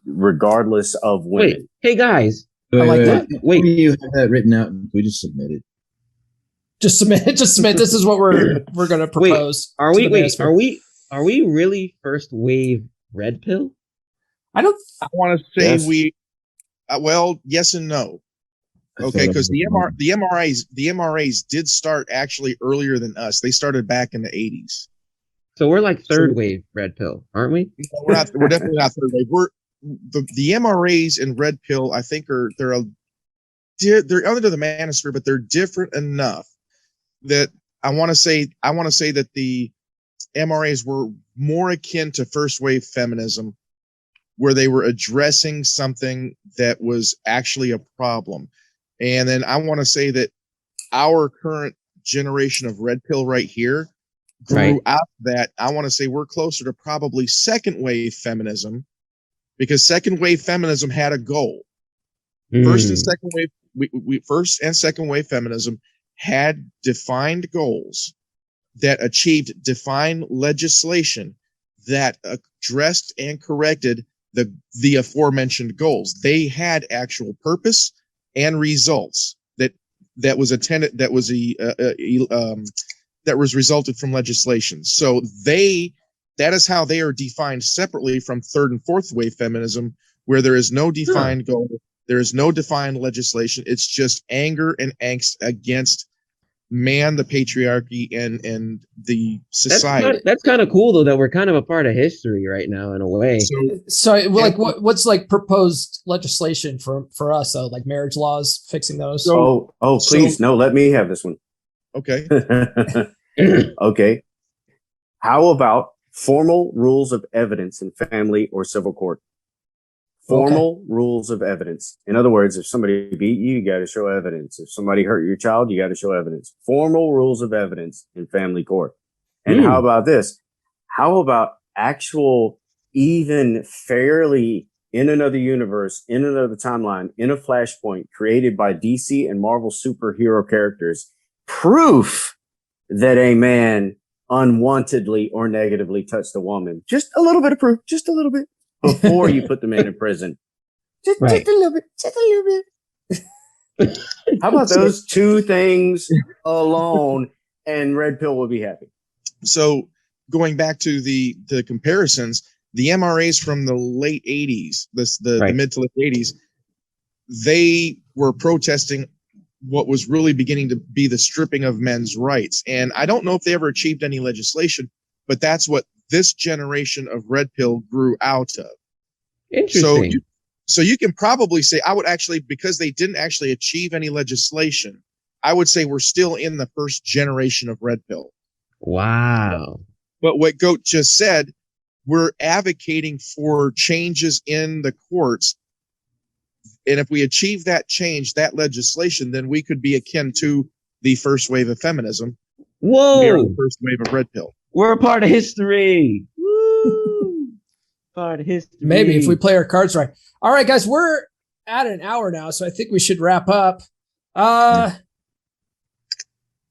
regardless of women. Wait, hey guys, that. Wait, you have that written out? We just submit it. Just submit. This is what we're going to propose. Are we really first wave Red Pill? I want to say well, yes and no. Okay, because the MRAs did start actually earlier than us. They started back in the 80s. So we're like third wave Red Pill, aren't we? No, we're definitely not third wave. We're the MRAs and Red Pill. I think they're under the manosphere, but they're different enough that I want to say that the MRAs were more akin to first wave feminism, where they were addressing something that was actually a problem. And then I want to say that our current generation of Red Pill right here grew out of that. I want to say we're closer to probably second wave feminism, because second wave feminism had a goal. First and second wave, first and second wave feminism had defined goals that achieved defined legislation that addressed and corrected the aforementioned goals. They had actual purpose and results that was attended, that was that was resulted from legislation. So that is how they are defined separately from third and fourth wave feminism, where there is no defined goal, there is no defined legislation. It's just anger and angst against man, the patriarchy, and the society. That's kind of cool though, that we're kind of a part of history right now in a way. So like what's like proposed legislation for us though, like marriage laws, fixing those? Please, no, let me have this one. Okay. Okay. How about formal rules of evidence in family or civil court? Formal rules of evidence. In other words, if somebody beat you, you got to show evidence. If somebody hurt your child, you got to show evidence. Formal rules of evidence in family court. And how about this? How about actual, even fairly in another universe, in another timeline, in a flashpoint created by DC and Marvel superhero characters, proof that a man unwantedly or negatively touched a woman. Just a little bit of proof, just a little bit, before you put the man in prison. Just a little bit, just a little bit. How about those two things alone, and Red Pill will be happy. So going back to the comparisons, the MRAs from the late 80s, the mid to late 80s, they were protesting what was really beginning to be the stripping of men's rights. And I don't know if they ever achieved any legislation, but that's what this generation of Red Pill grew out of. Interesting. So you can probably say, I would actually, because they didn't actually achieve any legislation, I would say we're still in the first generation of Red Pill. Wow. But what Goat just said, we're advocating for changes in the courts. And if we achieve that change, that legislation, then we could be akin to the first wave of feminism. Whoa. We are the first wave of Red Pill. We're a part of history. Woo. Part of history. Maybe if we play our cards right. All right, guys, we're at an hour now, so I think we should wrap up.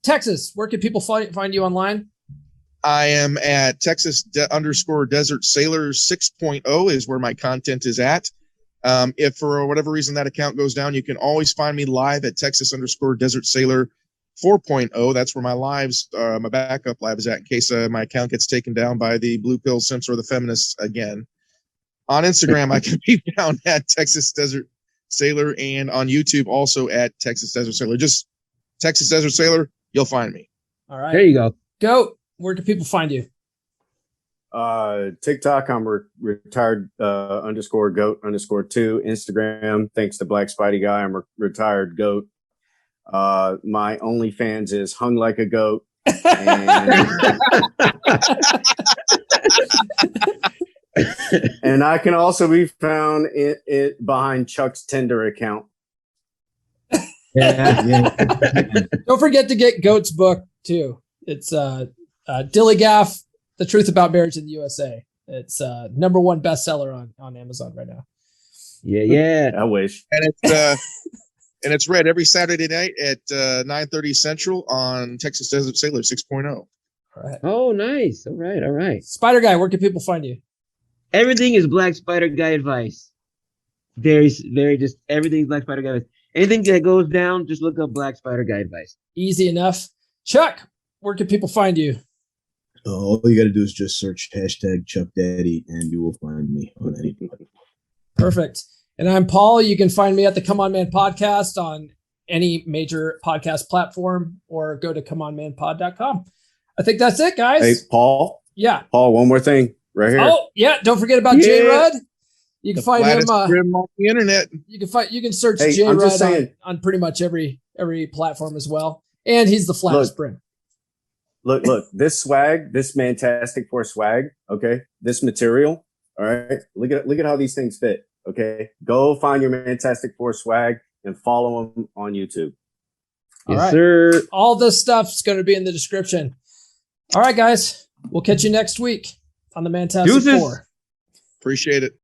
Texas, where can people find you online? I am at Texas_Desert Sailor 6.0 is where my content is at. If for whatever reason that account goes down, you can always find me live at Texas_Desert Sailor 4.0. That's where my lives, my backup live is at in case my account gets taken down by the Blue Pill Simps or the feminists again. On Instagram, I can be found at Texas Desert Sailor, and on YouTube also at Texas Desert Sailor. Just Texas Desert Sailor, you'll find me. All right. There you go. Goat, where can people find you? TikTok, I'm retired _goat_2. Instagram, thanks to Black Spidey Guy, I'm retired goat. My OnlyFans is hung like a goat. And I can also be found behind Chuck's Tinder account. Yeah. Don't forget to get Goat's book too. It's Dilly Gaff, The Truth About Marriage in the USA. It's #1 bestseller on Amazon right now. Yeah. I wish. And it's read every Saturday night at 9:30 Central on Texas Desert Sailor 6.0. All right. Oh, nice. All right. Spider Guy, where can people find you? Everything is Black Spider Guy advice. Very just everything's Black Spider Guy advice. Anything that goes down, just look up Black Spider Guy advice. Easy enough. Chuck, where can people find you? All you got to do is just search #ChuckDaddy and you will find me on anything. Perfect. And I'm Paul. You can find me at the Come On Man podcast on any major podcast platform or go to comeonmanpod.com. I think that's it, guys. Hey, Paul. Yeah. Paul, one more thing right here. Oh, yeah. Don't forget about J Rudd. You can find him on the internet. You can search J Rudd on pretty much every platform as well. And he's the flattest brim. Look, this swag, this Fantastic Four swag, okay? This material, all right? Look at how these things fit, okay? Go find your Fantastic Four swag and follow them on YouTube. All right, sir. All this stuff's going to be in the description. All right, guys. We'll catch you next week on the Fantastic Four. Appreciate it.